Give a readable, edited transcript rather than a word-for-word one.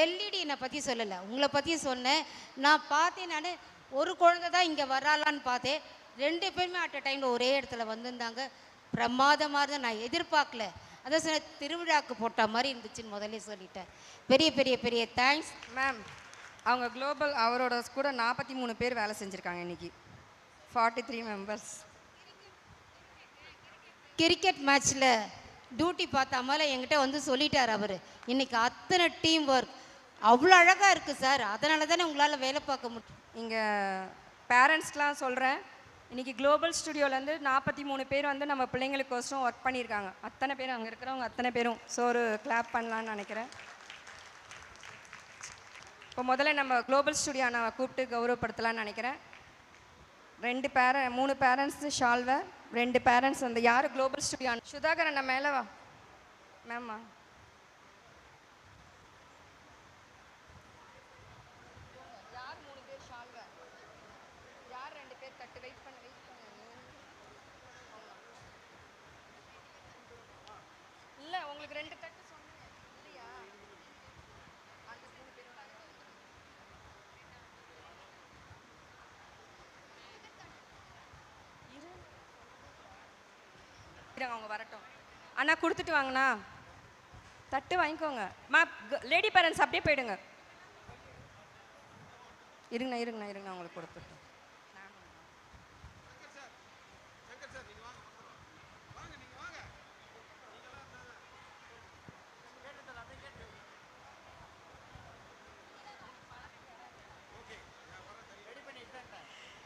எல்இடினை பற்றி சொல்லலை, உங்களை பற்றி சொன்னேன். நான் பார்த்தேன், நான் ஒரு குழந்தை தான் இங்கே வராலான்னு பார்த்தேன். 2 பேருமே அட் அ டைமில் ஒரே இடத்துல வந்திருந்தாங்க. பிரமாதமாக இருந்தால் நான் எதிர்பார்க்கல. அதான் சொன்ன திருவிழாவுக்கு போட்ட மாதிரி இருந்துச்சுன்னு முதல்ல சொல்லிட்டேன். பெரிய பெரிய பெரிய தேங்க்ஸ் மேம். அவங்க குளோபல் அவரோட கூட 43 பேர் வேலை செஞ்சுருக்காங்க இன்றைக்கி. 43 மெம்பர்ஸ். கிரிக்கெட் மேட்ச்சில் டியூட்டி பார்த்த மாதிரி என்கிட்ட வந்து சொல்லிட்டார் அவர். இன்றைக்கி அத்தனை டீம் ஒர்க் அவ்வளோ அழகாக இருக்குது சார். அதனால தானே உங்களால் வேலை பார்க்க முடியும். இங்கே பேரண்ட்ஸ்க்கெலாம் சொல்கிறேன், இன்றைக்கி குளோபல் ஸ்டுடியோலேருந்து 43 பேர் வந்து நம்ம பிள்ளைங்களுக்கோசரம் ஒர்க் பண்ணியிருக்காங்க. அத்தனை பேரும் அங்கே இருக்கிறவங்க அத்தனை பேரும். ஸோ ஒரு கிளாப் பண்ணலான்னு நினைக்கிறேன். இப்போ முதல்ல நம்ம குளோபல் ஸ்டுடியோ நான் கூப்பிட்டு கௌரவப்படுத்தலான்னு நினைக்கிறேன். 3 பேரண்ட்ஸு ஷால்வை, 2 பேரண்ட்ஸ் வந்து யார் குளோபல் ஸ்டுடியோ சுதாகரன் நான் மேலே வா மேம்மா. யார் 3 பேர் ஷால்வை, யார் 2 பேர் தட்டு? வெயிட் பண்ண இல்லை, உங்களுக்கு 2 தட்டு சொன்னேன் இல்லையா? அந்த 3 பேரும் அவங்க வரட்டும். அண்ணா கொடுத்துட்டு வாங்கண்ணா, தட்டு வாங்கிக்கோங்க. லேடி பேரண்ட்ஸ் அப்படியே போயிடுங்க. இருங்கண்ணா உங்களுக்கு கொடுத்துட்டு